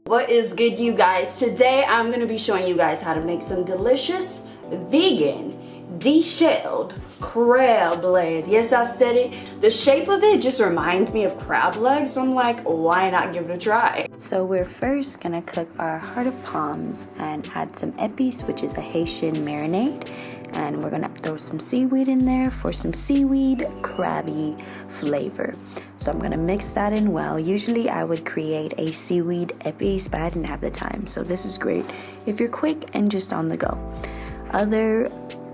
What is good, you guys? Today I'm going to be showing you guys how to make some delicious vegan deshelled crab legs. Yes, I said it. The shape of it just reminds me of crab legs, so I'm like, why not give it a try? So we're first gonna cook our heart of palms and add some Epice, which is a Haitian marinade, and we're gonna throw some seaweed in there for some seaweed crabby flavor. So I'm gonna mix that in well. Usually I would create a seaweed Epice, but I didn't have the time, so this is great if you're quick and just on the go. Other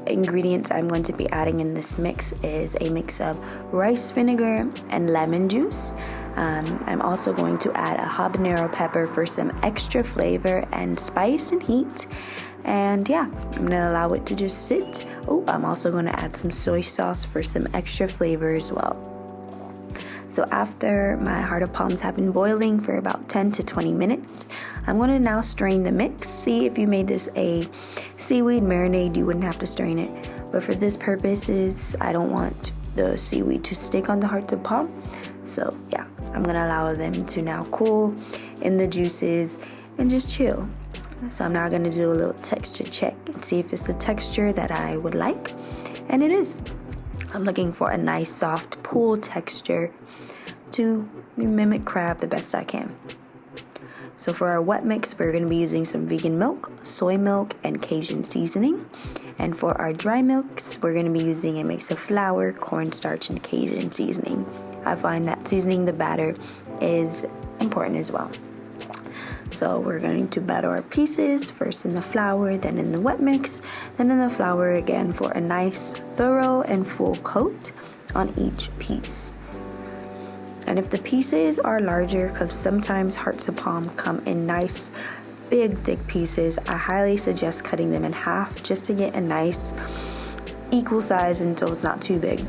ingredients I'm going to be adding in this mix is a mix of rice vinegar and lemon juice. I'm also going to add a habanero pepper for some extra flavor and spice and heat. And yeah, I'm gonna allow it to just sit. Oh, I'm also gonna add some soy sauce for some extra flavor as well. So after my heart of palms have been boiling for about 10 to 20 minutes, I'm going to now strain the mix. See, if you made this a seaweed marinade, you wouldn't have to strain it. But for this purposes, I don't want the seaweed to stick on the heart of palm. So yeah, I'm going to allow them to now cool in the juices and just chill. So I'm now going to do a little texture check and see if it's the texture that I would like. And it is. I'm looking for a nice soft pool texture to mimic crab the best I can. So for our wet mix, we're going to be using some vegan milk, soy milk, and Cajun seasoning. And for our dry milks, we're going to be using a mix of flour, cornstarch, and Cajun seasoning. I find that seasoning the batter is important as well. So we're going to batter our pieces, first in the flour, then in the wet mix, then in the flour again for a nice, thorough, and full coat on each piece. And if the pieces are larger, because sometimes hearts of palm come in nice, big, thick pieces, I highly suggest cutting them in half just to get a nice, equal size until it's not too big.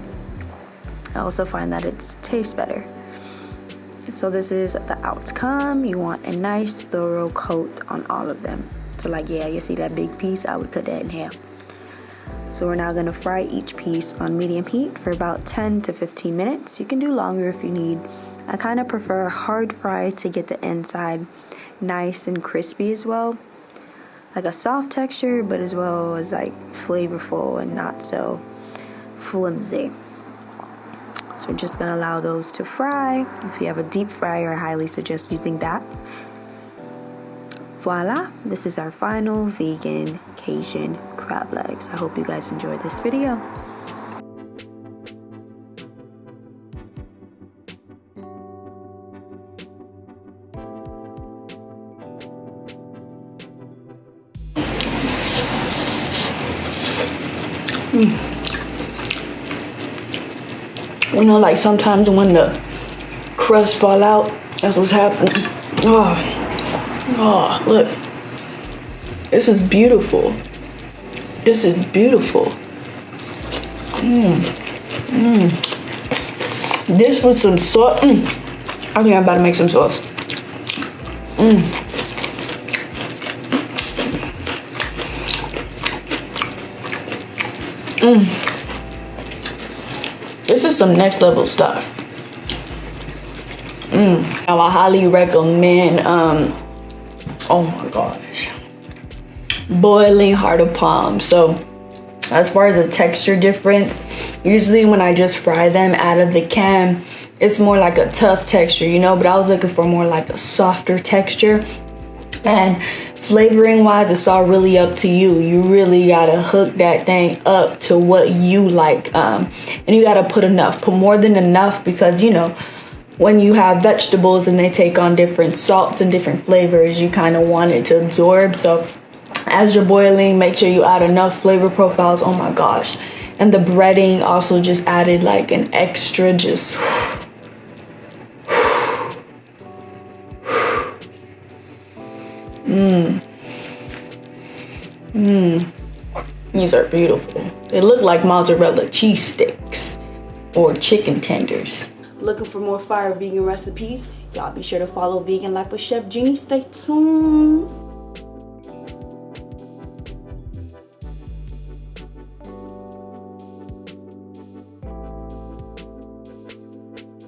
I also find that it tastes better. So this is the outcome. You want a nice thorough coat on all of them. So like, yeah, you see that big piece? I would cut that in half. So we're now gonna fry each piece on medium heat for about 10 to 15 minutes. You can do longer if you need. I kind of prefer a hard fry to get the inside nice and crispy as well. Like a soft texture, but as well as like flavorful and not so flimsy. So we're just gonna allow those to fry. If you have a deep fryer, I highly suggest using that. Voila, this is our final vegan Cajun crab legs. I hope you guys enjoyed this video. You know, like sometimes when the crust fall out, that's what's happening. Oh, look. This is beautiful. This is beautiful. This with some sauce. I think I'm about to make some sauce. This is some next level stuff. Now I highly recommend, oh my gosh, boiling heart of palm. So as far as the texture difference, usually when I just fry them out of the can, it's more like a tough texture, you know, but I was looking for more like a softer texture. And flavoring wise, it's all really up to you. You really gotta hook that thing up to what you like, and you gotta put more than enough, because you know, when you have vegetables and they take on different salts and different flavors, you kind of want it to absorb. So as you're boiling, make sure you add enough flavor profiles. Oh my gosh. And the breading also just added like an extra just These are beautiful. They look like mozzarella cheese sticks or chicken tenders. Looking for more fire vegan recipes? Y'all be sure to follow Vegan Life with Chef Geannie. Stay tuned.